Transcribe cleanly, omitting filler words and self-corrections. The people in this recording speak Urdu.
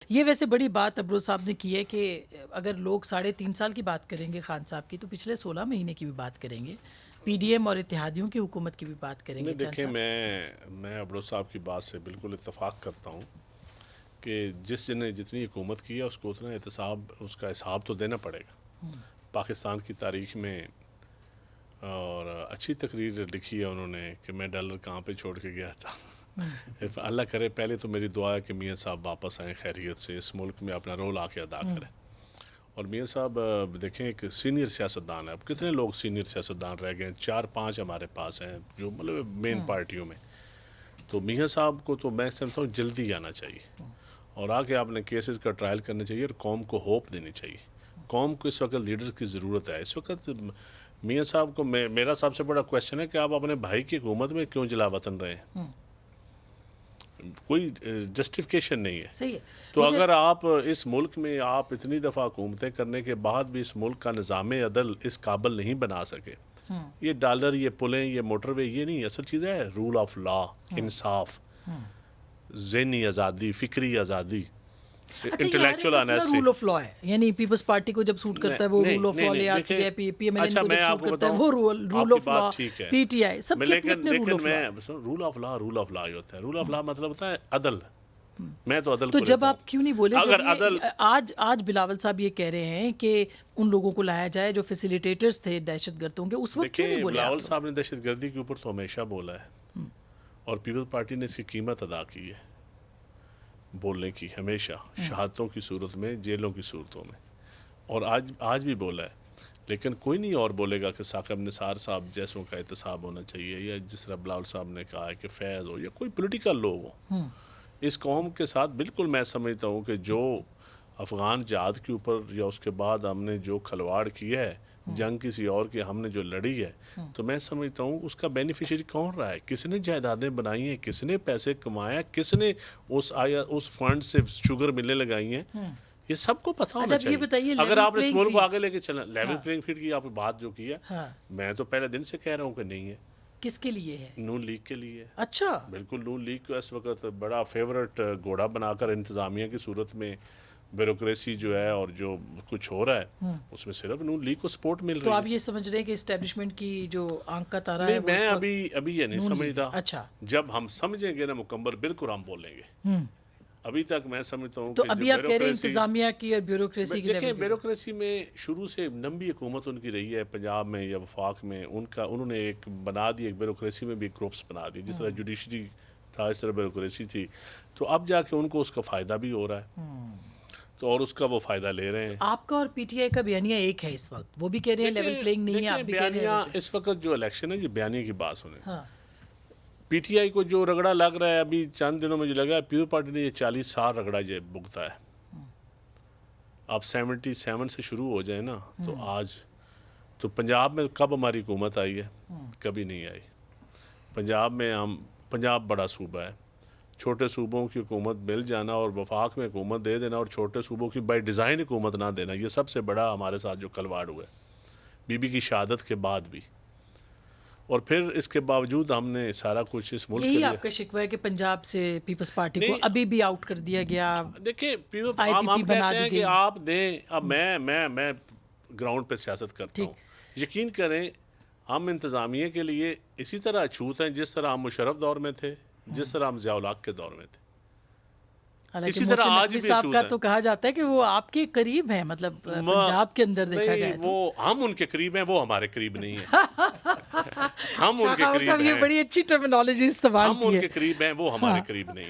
یہ ویسے بڑی بات ابروز صاحب نے کی ہے کہ اگر لوگ 3.5 سال کی بات کریں گے خان صاحب کی تو پچھلے 16 مہینے کی بھی بات کریں گے، پی ڈی ایم اور اتحادیوں کی حکومت کی بھی بات کریں گے۔ نہیں دیکھیں، میں عبدالرؤف صاحب کی بات سے بالکل اتفاق کرتا ہوں کہ جس نے جتنی حکومت کی ہے اس کو اتنا اس کا حساب تو دینا پڑے گا۔ پاکستان کی تاریخ میں اور اچھی تقریر لکھی ہے انہوں نے کہ میں ڈالر کہاں پہ چھوڑ کے گیا تھا۔ اللہ کرے، پہلے تو میری دعا ہے کہ میاں صاحب واپس آئیں خیریت سے، اس ملک میں اپنا رول آ کے ادا کریں۔ اور میاں صاحب دیکھیں ایک سینئر سیاستدان ہے، اب کتنے لوگ سینئر سیاستدان رہ گئے ہیں، 4-5 ہمارے پاس ہیں جو مطلب مین پارٹیوں میں۔ تو میاں صاحب کو تو میں سمجھتا ہوں جلدی آنا چاہیے اور آ کے آپ نے کیسز کا ٹرائل کرنا چاہیے اور قوم کو ہوپ دینی چاہیے۔ قوم کو اس وقت لیڈرز کی ضرورت ہے۔ اس وقت میاں صاحب کو میرا سب سے بڑا کویسچن ہے کہ آپ اپنے بھائی کی حکومت میں کیوں جلا وطن رہے ہیں؟ کوئی جسٹیفیکیشن نہیں ہے۔ صحیح ہے۔ تو اگر آپ اس ملک میں آپ اتنی دفعہ حکومتیں کرنے کے بعد بھی اس ملک کا نظام عدل اس قابل نہیں بنا سکے، یہ ڈالر، یہ پلیں، یہ موٹر وے، یہ نہیں، اصل چیز ہے رول آف لا، انصاف، ذہنی آزادی، فکری آزادی، intellectual honesty. Rule of law ہے، یعنی پیپلز پارٹی کو جب سوٹ کرتا ہے وہ رول آف لا لے آتی ہے، پی ایم ایل کو جب سوٹ کرتا ہے وہ rule of law, P T I, سب کے اپنے اپنے rule of law. Rule of law, rule of law ہی ہوتا ہے۔ رول آف لا مطلب ہوتا ہے عدل۔ میں تو عدل تو کو جب لیتا ہوں۔ آپ کیوں نہیں بولے اگر عدل آج بلاول صاحب یہ کہہ رہے ہیں کہ ان لوگوں کو لایا جائے جو فیسیلیٹیٹرز تھے دہشت گردوں کے، اس وقت کیوں نہیں بولے؟ بلاول صاحب نے دہشت گردی کے اوپر تو ہمیشہ بولا ہے اور پیپل پارٹی نے اس کی قیمت ادا کی ہے بولنے کی، ہمیشہ شہادتوں کی صورت میں، جیلوں کی صورتوں میں، اور آج بھی بولا ہے۔ لیکن کوئی نہیں اور بولے گا کہ ثاقب نثار صاحب جیسوں کا احتساب ہونا چاہیے، یا جس طرح بلاول صاحب نے کہا ہے کہ فیض ہو یا کوئی پولیٹیکل لوگ ہوں اس قوم کے ساتھ۔ بالکل میں سمجھتا ہوں کہ جو افغان جہاد کے اوپر یا اس کے بعد ہم نے جو کھلواڑ کیا ہے، جنگ کسی اور کی ہم نے جو لڑی ہے، تو میں سمجھتا ہوں اس کا بینیفیشری کون رہا ہے؟ کس نے جائیدادیں بنائی ہیں، کس نے پیسے کمایا، کس نے اس فنڈ سے شوگر ملیں لگائی ہیں، یہ سب کو پتہ ہونا چاہیے۔ اگر آپ نے اس ملک کو آگے لے کے چلنا، لیول پلینگ فیلڈ کی آپ بات جو کی ہے، میں تو پہلے دن سے کہہ رہا ہوں کہ نہیں ہے۔ کس کے لیے ہے؟ نون لیگ کے لیے۔ اچھا، بالکل، نون لیگ کو اس وقت بڑا فیورٹ گھوڑا بنا کر انتظامیہ کی صورت میں بیوروکریسی جو ہے اور جو کچھ ہو رہا ہے اس میں صرف نون لیگ کو سپورٹ مل رہی ہے۔ تو آپ یہ سمجھ رہے ہیں کہ اسٹیبلشمنٹ کی جو آنکھ کا تارا ہے نہیں، میں ابھی یہ نہیں سمجھتا۔ اچھا، جب ہم سمجھیں گے نا مکمل، بالکل ہم بولیں گے۔ ابھی تک میں سمجھتا ہوں تو ابھی آپ کہہ رہے ہیں انتظامیہ کی اور بیوروکریسی کی۔ دیکھیں، بیوروکریسی میں شروع سے لمبی حکومت ان کی رہی ہے پنجاب میں یا وفاق میں، انہوں نے ایک بنا دی، ایک بیوروکریسی میں بھی گروپس بنا دی، جس طرح جوڈیشری تھا اس طرح بیوروکریسی تھی۔ تو اب جا کے ان کو اس کا فائدہ بھی ہو رہا ہے، تو اور اس کا وہ فائدہ لے رہے ہیں۔ آپ کا اور پی ٹی آئی کا بیانیہ ایک ہے اس وقت، وہ بھی کہہ رہے ہیں لیول پلینگ نہیں ہے، آپ بھی کہہ رہے ہیں۔ اس وقت جو الیکشن ہے، یہ بیانیے کی بات سنیں۔ پی ٹی آئی کو جو رگڑا لگ رہا ہے ابھی چند دنوں میں، جو لگا ہے پیپل پارٹی نے یہ 40 سال رگڑا یہ بھگتا ہے۔ آپ 77 سے شروع ہو جائیں نا، تو آج تو پنجاب میں کب ہماری حکومت آئی ہے؟ کبھی نہیں آئی۔ پنجاب بڑا صوبہ ہے، چھوٹے صوبوں کی حکومت مل جانا اور وفاق میں حکومت دے دینا اور چھوٹے صوبوں کی بائی ڈیزائن حکومت نہ دینا، یہ سب سے بڑا ہمارے ساتھ جو کھلواڑ ہوا ہے بی بی کی شہادت کے بعد بھی۔ اور پھر اس کے باوجود ہم نے سارا کچھ اس ملک کے لیے۔ یہی آپ کا شکوہ ہے کہ پنجاب سے پیپلز پارٹی کو ابھی بھی آؤٹ کر دیا گیا۔ دیکھیں، ہم کہتے ہیں کہ آپ دیں، اب میں گراؤنڈ پہ سیاست کرتا ہوں، یقین کریں ہم انتظامیہ کے لیے اسی طرح اچھوت ہیں جس طرح ہم مشرف دور میں تھے، جس طرح ہم ضیاء الحق کے دور میں تھے، اسی طرح آج بھی صاحب کا تو کہا جاتا ہے کہ وہ آپ کے قریب ہیں، مطلب پنجاب کے اندر دیکھا جائے تو۔ وہ ہم ان کے قریب ہیں، وہ ہمارے قریب نہیں ہیں۔ ہم ان کے قریب ہیں، یہ بڑی اچھی ٹرمینالوجی استعمال کی ہے۔ ہم ان کے قریب ہیں، وہ ہمارے قریب نہیں ہیں۔